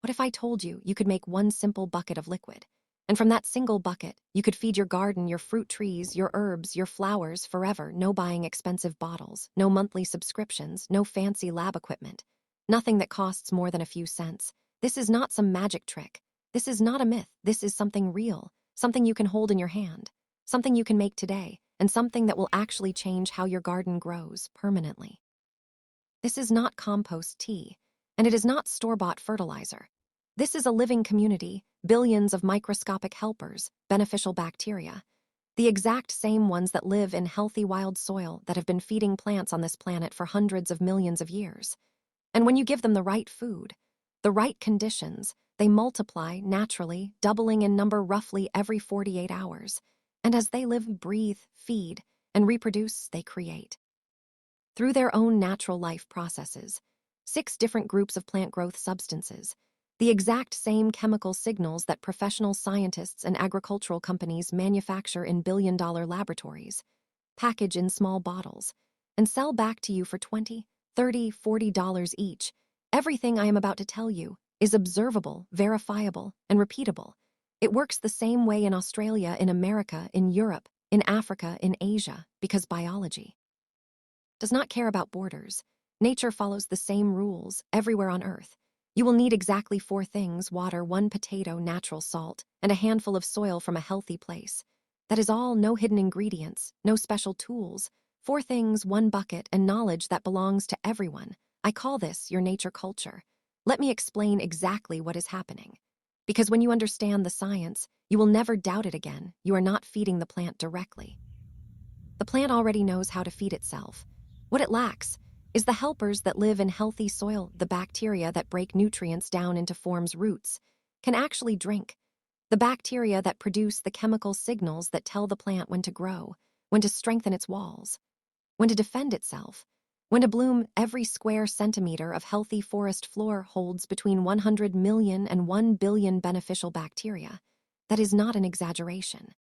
What if I told you you could make one simple bucket of liquid? And from that single bucket, you could feed your garden, your fruit trees, your herbs, your flowers forever, no buying expensive bottles, no monthly subscriptions, no fancy lab equipment, nothing that costs more than a few cents. This is not some magic trick. This is not a myth. This is something real, something you can hold in your hand, something you can make today, and something that will actually change how your garden grows permanently. This is not compost tea, and it is not store-bought fertilizer. This is a living community, billions of microscopic helpers, beneficial bacteria, the exact same ones that live in healthy wild soil that have been feeding plants on this planet for hundreds of millions of years. And when you give them the right food, the right conditions, they multiply naturally, doubling in number roughly every 48 hours. And as they live, breathe, feed, and reproduce, they create. Through their own natural life processes, 6 different groups of plant growth substances, the exact same chemical signals that professional scientists and agricultural companies manufacture in billion-dollar laboratories, package in small bottles, and sell back to you for $20, $30, $40 each. Everything I am about to tell you is observable, verifiable, and repeatable. It works the same way in Australia, in America, in Europe, in Africa, in Asia, because biology does not care about borders. Nature follows the same rules everywhere on Earth. You will need exactly 4 things: water, 1 potato, natural salt, and a handful of soil from a healthy place. That is all, no hidden ingredients, no special tools. 4 things, 1 bucket, and knowledge that belongs to everyone. I call this your nature culture. Let me explain exactly what is happening. Because when you understand the science, you will never doubt it again. You are not feeding the plant directly. The plant already knows how to feed itself. What it lacks is the helpers that live in healthy soil, the bacteria that break nutrients down into forms roots can actually drink, the bacteria that produce the chemical signals that tell the plant when to grow, when to strengthen its walls, when to defend itself, when to bloom. Every square centimeter of healthy forest floor holds between 100 million and 1 billion beneficial bacteria. That is not an exaggeration.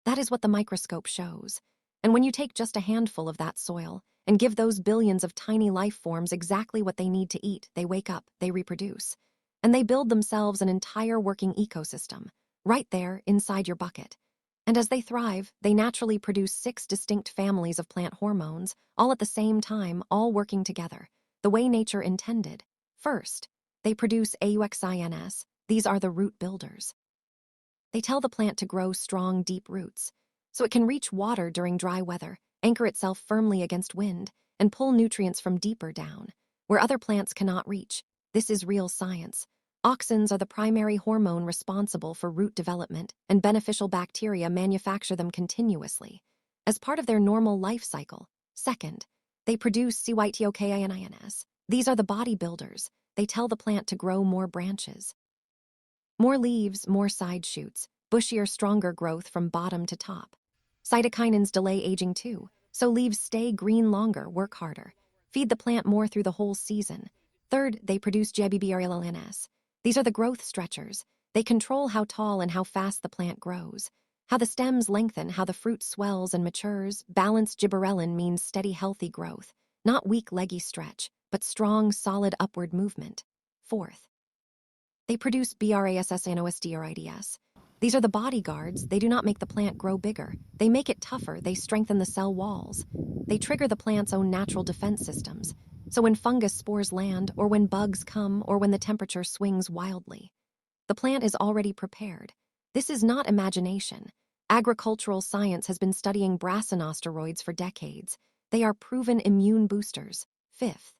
That is what the microscope shows. And when you take just a handful of that soil and give those billions of tiny life forms exactly what they need to eat, they wake up, they reproduce, and they build themselves an entire working ecosystem, right there inside your bucket. And as they thrive, they naturally produce 6 distinct families of plant hormones, all at the same time, all working together, the way nature intended. First, they produce AUXINs. These are the root builders. They tell the plant to grow strong, deep roots, so it can reach water during dry weather, anchor itself firmly against wind, and pull nutrients from deeper down, where other plants cannot reach. This is real science. Auxins are the primary hormone responsible for root development, and beneficial bacteria manufacture them continuously, as part of their normal life cycle. Second, they produce CYTOKININs. These are the body builders. They tell the plant to grow more branches, more leaves, more side shoots, bushier, stronger growth from bottom to top. Cytokinins delay aging too, so leaves stay green longer, work harder, feed the plant more through the whole season. Third, they produce GBBRLNS. These are the growth stretchers. They control how tall and how fast the plant grows, how the stems lengthen, how the fruit swells and matures. Balanced gibberellin means steady, healthy growth, not weak, leggy stretch, but strong, solid upward movement. Fourth, they produce BRASSNOSDRIDS. These are the bodyguards. They do not make the plant grow bigger. They make it tougher. They strengthen the cell walls. They trigger the plant's own natural defense systems. So when fungus spores land, or when bugs come, or when the temperature swings wildly, the plant is already prepared. This is not imagination. Agricultural science has been studying brassinosteroids for decades. They are proven immune boosters. Fifth,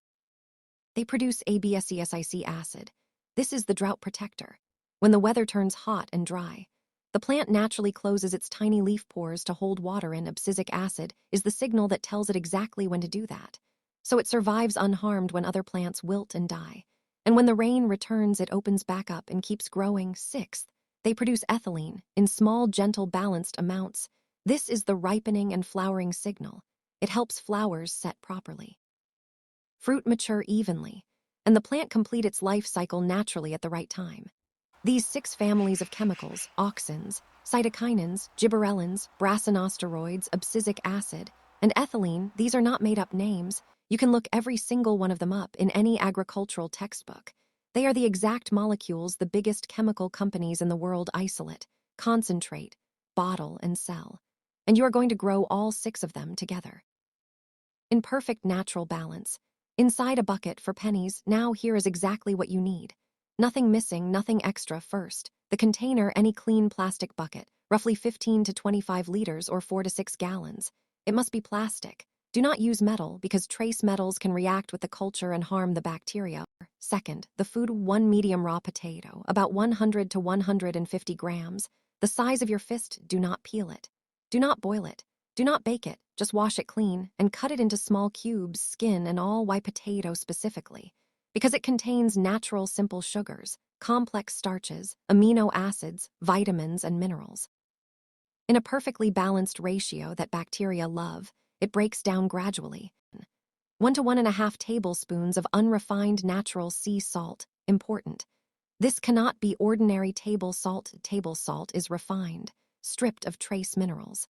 they produce ABSESIC acid. This is the drought protector. When the weather turns hot and dry, the plant naturally closes its tiny leaf pores to hold water in. Abscisic acid is the signal that tells it exactly when to do that. So it survives unharmed when other plants wilt and die. And when the rain returns, it opens back up and keeps growing. Sixth, they produce ethylene in small, gentle, balanced amounts. This is the ripening and flowering signal. It helps flowers set properly, fruit mature evenly, and the plant complete its life cycle naturally at the right time. These 6 families of chemicals, auxins, cytokinins, gibberellins, brassinosteroids, abscisic acid, and ethylene, these are not made-up names. You can look every single one of them up in any agricultural textbook. They are the exact molecules the biggest chemical companies in the world isolate, concentrate, bottle, and sell. And you are going to grow all 6 of them together. In perfect natural balance. Inside a bucket for pennies, now here is exactly what you need. Nothing missing, nothing extra first. The container, any clean plastic bucket, roughly 15 to 25 liters or 4 to 6 gallons. It must be plastic. Do not use metal because trace metals can react with the culture and harm the bacteria. Second, the food, 1 medium raw potato, about 100 to 150 grams. The size of your fist, do not peel it. Do not boil it. Do not bake it, just wash it clean and cut it into small cubes, skin and all. Why potato specifically? Because it contains natural simple sugars, complex starches, amino acids, vitamins, and minerals. In a perfectly balanced ratio that bacteria love, it breaks down gradually. 1 to 1.5 tablespoons of unrefined natural sea salt, important. This cannot be ordinary table salt. Table salt is refined, stripped of trace minerals,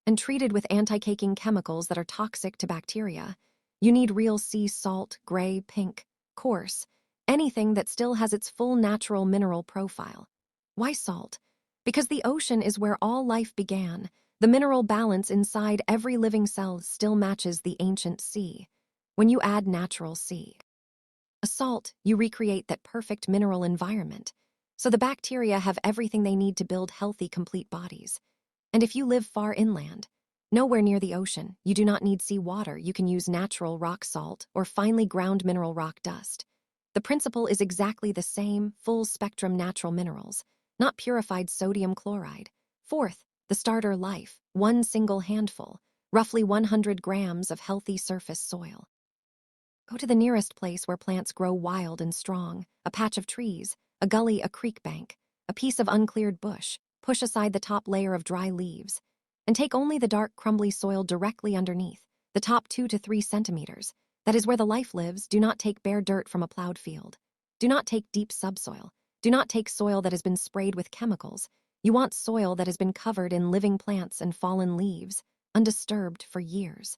and treated with anti-caking chemicals that are toxic to bacteria. You need real sea salt, gray, pink, coarse, anything that still has its full natural mineral profile. Why salt? Because the ocean is where all life began. The mineral balance inside every living cell still matches the ancient sea. When you add natural sea, a salt, you recreate that perfect mineral environment. So the bacteria have everything they need to build healthy, complete bodies. And if you live far inland, nowhere near the ocean, you do not need seawater. You can use natural rock salt or finely ground mineral rock dust. The principle is exactly the same, full-spectrum natural minerals, not purified sodium chloride. Fourth, the starter life, 1 single handful, roughly 100 grams of healthy surface soil. Go to the nearest place where plants grow wild and strong, a patch of trees, a gully, a creek bank, a piece of uncleared bush. Push aside the top layer of dry leaves, and take only the dark, crumbly soil directly underneath, the top 2 to 3 centimeters. That is where the life lives. Do not take bare dirt from a plowed field. Do not take deep subsoil. Do not take soil that has been sprayed with chemicals. You want soil that has been covered in living plants and fallen leaves, undisturbed for years.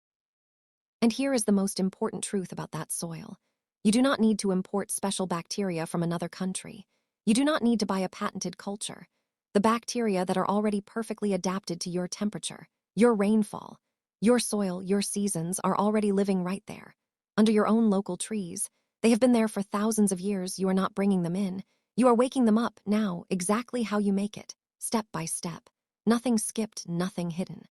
And here is the most important truth about that soil. You do not need to import special bacteria from another country. You do not need to buy a patented culture. The bacteria that are already perfectly adapted to your temperature, your rainfall, your soil, your seasons are already living right there, under your own local trees. They have been there for thousands of years. You are not bringing them in. You are waking them up now, exactly how you make it, step by step. Nothing skipped, nothing hidden.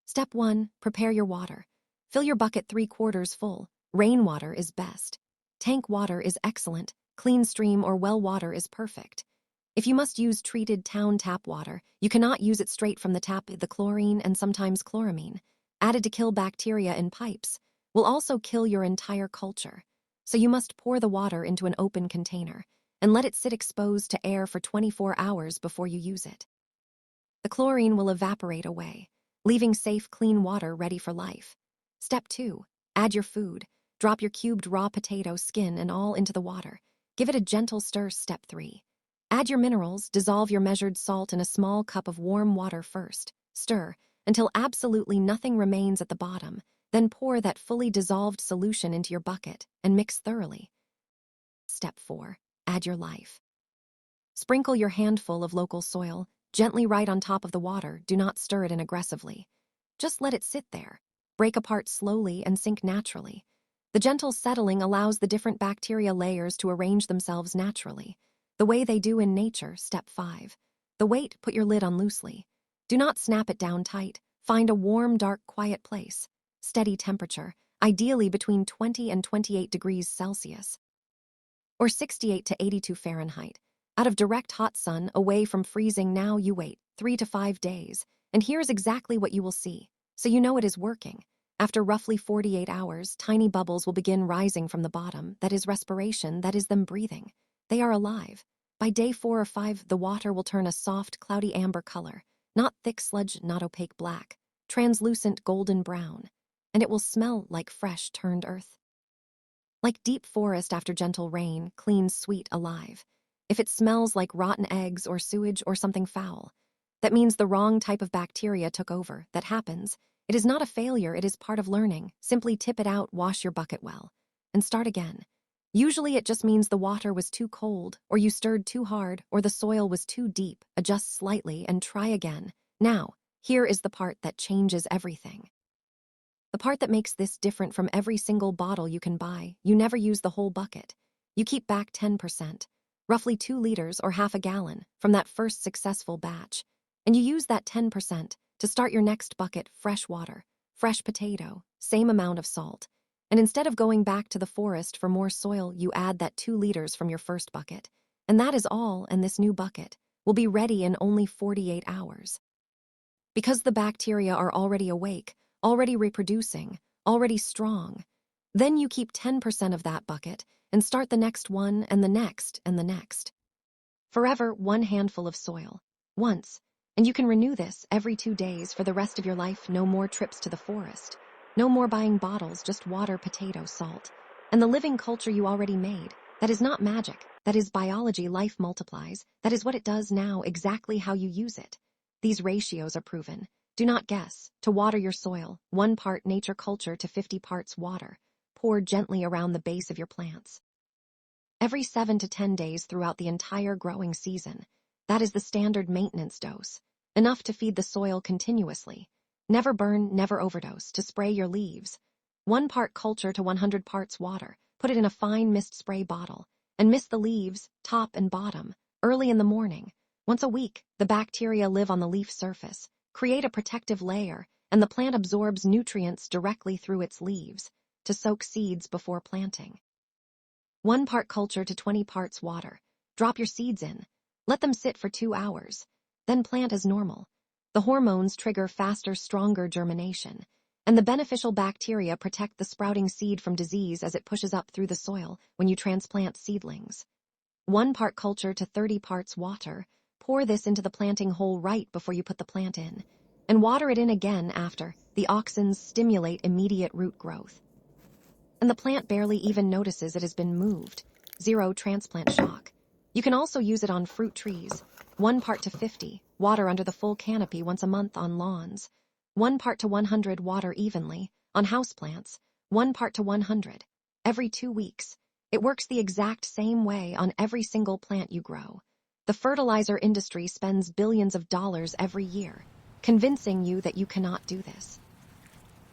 Step 1, prepare your water. Fill your bucket 3/4 full. Rainwater is best. Tank water is excellent. Clean stream or well water is perfect. If you must use treated town tap water, you cannot use it straight from the tap. The chlorine and sometimes chloramine, added to kill bacteria in pipes, will also kill your entire culture. So you must pour the water into an open container and let it sit exposed to air for 24 hours before you use it. The chlorine will evaporate away, leaving safe, clean water ready for life. Step 2, add your food. Drop your cubed raw potato, skin and all into the water. Give it a gentle stir. Step 3. Add your minerals, dissolve your measured salt in a small cup of warm water first. Stir until absolutely nothing remains at the bottom. Then pour that fully dissolved solution into your bucket and mix thoroughly. Step 4. Add your life. Sprinkle your handful of local soil gently right on top of the water. Do not stir it in aggressively. Just let it sit there. Break apart slowly and sink naturally. The gentle settling allows the different bacteria layers to arrange themselves naturally, the way they do in nature. Step 5. The weight, put your lid on loosely. Do not snap it down tight. Find a warm, dark, quiet place. Steady temperature, ideally between 20 and 28 degrees Celsius, or 68 to 82 Fahrenheit. Out of direct hot sun, away from freezing. Now you wait 3 to 5 days, and here's exactly what you will see, so you know it is working. After roughly 48 hours, tiny bubbles will begin rising from the bottom. That is respiration, that is them breathing. They are alive. By day 4 or 5, the water will turn a soft, cloudy amber color, not thick sludge, not opaque black, translucent golden brown, and it will smell like fresh turned earth. Like deep forest after gentle rain, clean, sweet, alive. If it smells like rotten eggs or sewage or something foul, that means the wrong type of bacteria took over. That happens. It is not a failure, it is part of learning. Simply tip it out, wash your bucket well, and start again. Usually it just means the water was too cold, or you stirred too hard, or the soil was too deep. Adjust slightly and try again. Now, here is the part that changes everything. The part that makes this different from every single bottle you can buy. You never use the whole bucket. You keep back 10%, roughly 2 liters or half a gallon, from that first successful batch. And you use that 10% to start your next bucket. Fresh water, fresh potato, same amount of salt. And instead of going back to the forest for more soil, you add that 2 liters from your first bucket. And that is all, and this new bucket will be ready in only 48 hours. Because the bacteria are already awake, already reproducing, already strong. Then you keep 10% of that bucket and start the next one and the next and the next. Forever, one handful of soil. Once. And you can renew this every 2 days for the rest of your life. No more trips to the forest. No more buying bottles, just water, potato, salt. And the living culture you already made. That is not magic. That is biology. Life multiplies. That is what it does now, exactly how you use it. These ratios are proven. Do not guess. To water your soil, 1 part nature culture to 50 parts water. Pour gently around the base of your plants. Every 7 to 10 days throughout the entire growing season. That is the standard maintenance dose. Enough to feed the soil continuously. Never burn, never overdose. To spray your leaves. 1 part culture to 100 parts water. Put it in a fine mist spray bottle. And mist the leaves, top and bottom, early in the morning. Once a week, the bacteria live on the leaf surface, create a protective layer, and the plant absorbs nutrients directly through its leaves. To soak seeds before planting. 1 part culture to 20 parts water. Drop your seeds in. Let them sit for 2 hours. Then plant as normal. The hormones trigger faster, stronger germination, and the beneficial bacteria protect the sprouting seed from disease as it pushes up through the soil when you transplant seedlings. 1 part culture to 30 parts water. Pour this into the planting hole right before you put the plant in, and water it in again after. The auxins stimulate immediate root growth. And the plant barely even notices it has been moved. 0 transplant shock. You can also use it on fruit trees. 1 part to 50, water under the full canopy once a month on lawns. 1 part to 100, water evenly. On houseplants, 1 part to 100. Every 2 weeks. It works the exact same way on every single plant you grow. The fertilizer industry spends billions of dollars every year, convincing you that you cannot do this.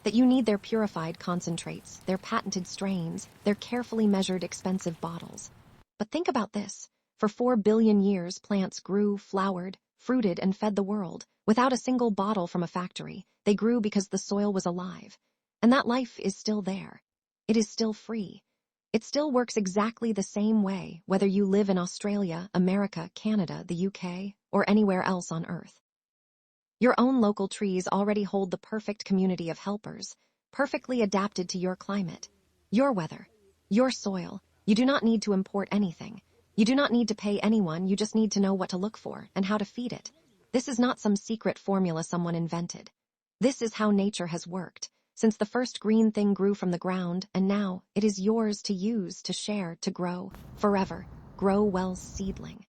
That you need their purified concentrates, their patented strains, their carefully measured expensive bottles. But think about this. For 4 billion years, plants grew, flowered, fruited, and fed the world. Without a single bottle from a factory, they grew because the soil was alive. And that life is still there. It is still free. It still works exactly the same way, whether you live in Australia, America, Canada, the UK, or anywhere else on Earth. Your own local trees already hold the perfect community of helpers, perfectly adapted to your climate, your weather, your soil. You do not need to import anything. You do not need to pay anyone. You just need to know what to look for and how to feed it. This is not some secret formula someone invented. This is how nature has worked, since the first green thing grew from the ground, and now it is yours to use, to share, to grow, forever. Grow well, seedling.